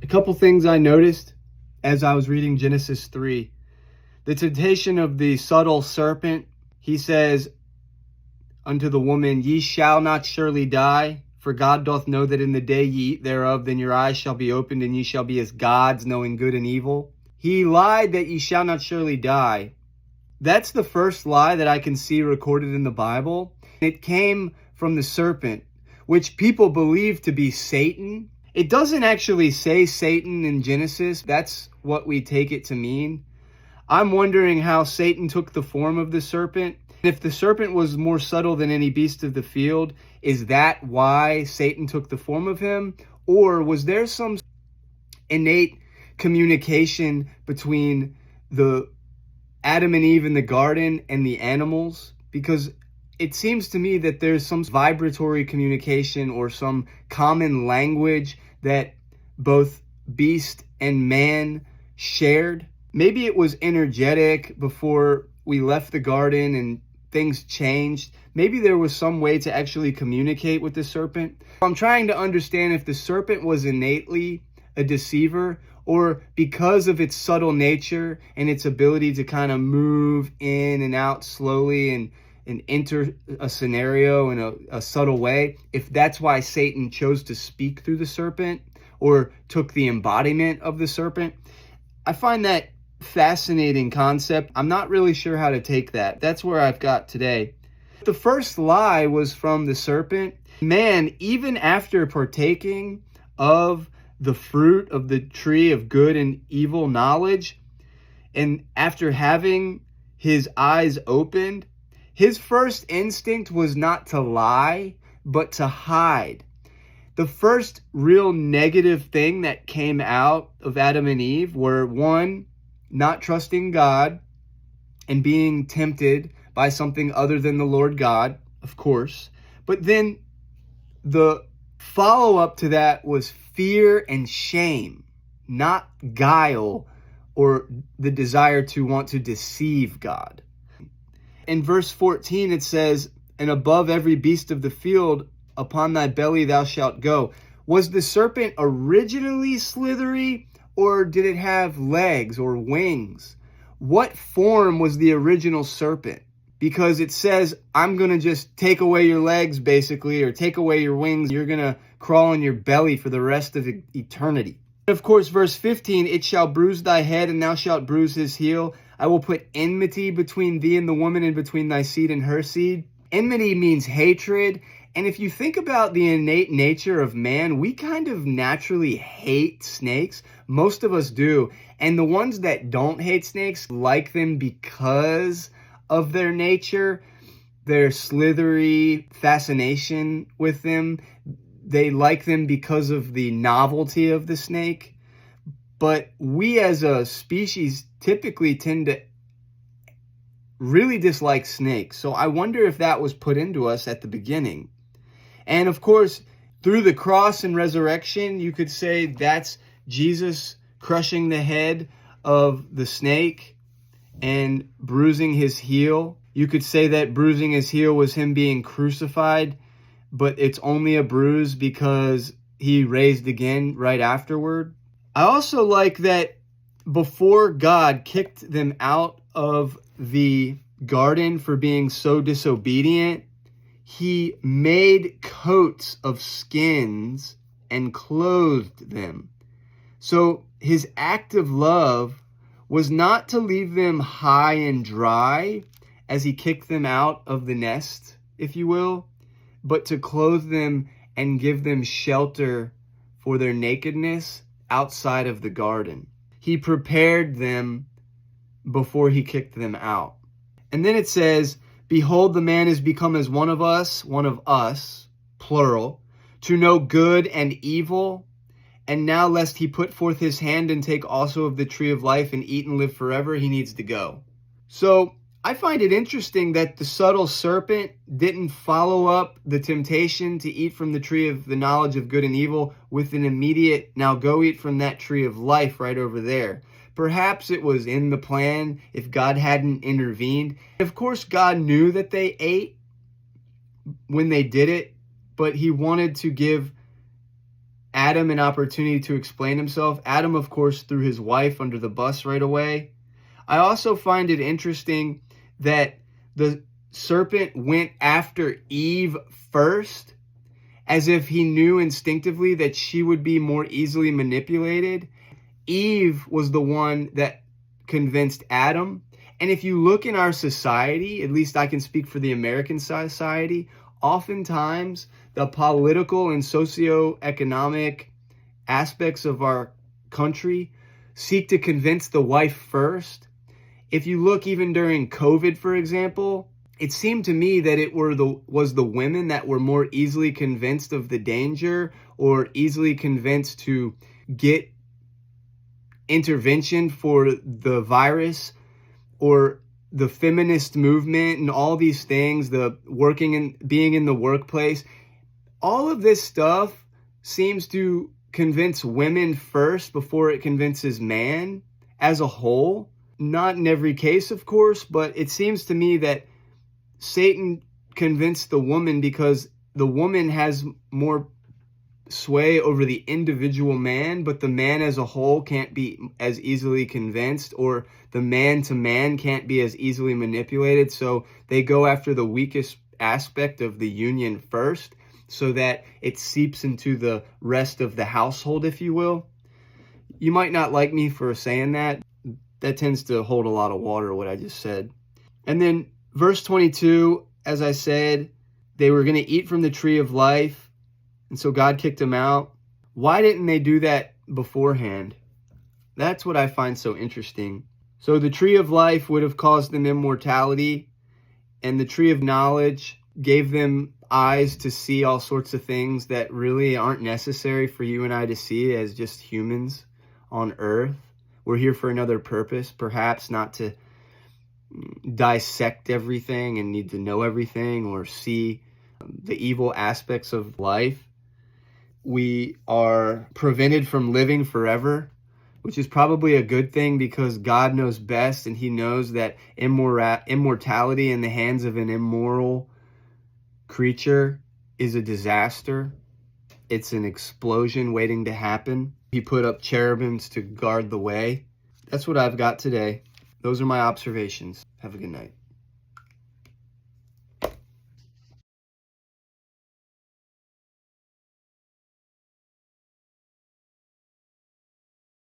couple things I noticed as I was reading Genesis 3. The temptation of the subtle serpent. He says unto the woman, Ye shall not surely die, for God doth know that in the day ye eat thereof, then your eyes shall be opened, and ye shall be as gods, knowing good and evil. He lied that ye shall not surely die. That's the first lie that I can see recorded in the Bible. It came from the serpent, which people believe to be Satan. It doesn't actually say Satan in Genesis. That's what we take it to mean. I'm wondering how Satan took the form of the serpent. If the serpent was more subtle than any beast of the field, is that why Satan took the form of him? Or was there some innate communication between the Adam and Eve in the garden and the animals? Because it seems to me that there's some vibratory communication or some common language that both beast and man shared. Maybe it was energetic before we left the garden and things changed. Maybe there was some way to actually communicate with the serpent. I'm trying to understand if the serpent was innately a deceiver, or because of its subtle nature and its ability to kind of move in and out slowly and enter a scenario in a subtle way, if that's why Satan chose to speak through the serpent or took the embodiment of the serpent. I find that fascinating concept. I'm not really sure how to take that. That's where I've got today. The first lie was from the serpent. Man, even after partaking of the fruit of the tree of good and evil knowledge, and after having his eyes opened, his first instinct was not to lie, but to hide. The first real negative thing that came out of Adam and Eve were, one, not trusting God and being tempted by something other than the Lord God, of course. But then the follow-up to that was fear and shame, not guile or the desire to want to deceive God. In verse 14, it says, And above every beast of the field, upon thy belly thou shalt go. Was the serpent originally slithery, or did it have legs or wings? What form was the original serpent? Because it says, I'm going to just take away your legs, basically, or take away your wings. You're going to crawl on your belly for the rest of eternity. Of course, verse 15, It shall bruise thy head, and thou shalt bruise his heel. I will put enmity between thee and the woman, and between thy seed and her seed. Enmity means hatred. And if you think about the innate nature of man, we kind of naturally hate snakes. Most of us do. And the ones that don't hate snakes like them because of their nature, their slithery fascination with them. They like them because of the novelty of the snake. But we as a species typically tend to really dislike snakes. So I wonder if that was put into us at the beginning. And of course, through the cross and resurrection, you could say that's Jesus crushing the head of the snake and bruising his heel. You could say that bruising his heel was him being crucified, but it's only a bruise because he raised again right afterward. I also like that before God kicked them out of the garden for being so disobedient, he made coats of skins and clothed them. So his act of love was not to leave them high and dry as he kicked them out of the nest, if you will, but to clothe them and give them shelter for their nakedness outside of the garden. He prepared them before he kicked them out. And then it says, Behold, the man is become as one of us, plural, to know good and evil. And now, lest he put forth his hand and take also of the tree of life and eat and live forever, he needs to go. So I find it interesting that the subtle serpent didn't follow up the temptation to eat from the tree of the knowledge of good and evil with an immediate, now go eat from that tree of life right over there. Perhaps it was in the plan if God hadn't intervened. Of course, God knew that they ate when they did it, but he wanted to give Adam an opportunity to explain himself. Adam, of course, threw his wife under the bus right away. I also find it interesting that the serpent went after Eve first, as if he knew instinctively that she would be more easily manipulated. Eve was the one that convinced Adam. And if you look in our society, at least I can speak for the American society, oftentimes the political and socioeconomic aspects of our country seek to convince the wife first. If you look even during COVID, for example, it seemed to me that it was the women that were more easily convinced of the danger, or easily convinced to get intervention for the virus, or the feminist movement and all these things, the working and being in the workplace. All of this stuff seems to convince women first before it convinces man as a whole. Not in every case, of course, but it seems to me that Satan convinced the woman because the woman has more sway over the individual man, but the man as a whole can't be as easily convinced, or the man to man can't be as easily manipulated. So they go after the weakest aspect of the union first, so that it seeps into the rest of the household, if you will. You might not like me for saying that. That tends to hold a lot of water, what I just said. And then verse 22, as I said, they were going to eat from the tree of life, and so God kicked them out. Why didn't they do that beforehand? That's what I find so interesting. So the tree of life would have caused them immortality, and the tree of knowledge gave them eyes to see all sorts of things that really aren't necessary for you and I to see as just humans on earth. We're here for another purpose, perhaps not to dissect everything and need to know everything or see the evil aspects of life. We are prevented from living forever, which is probably a good thing, because God knows best, and he knows that immortality in the hands of an immoral creature is a disaster. It's an explosion waiting to happen. He put up cherubims to guard the way. That's what I've got today. Those are my observations. Have a good night.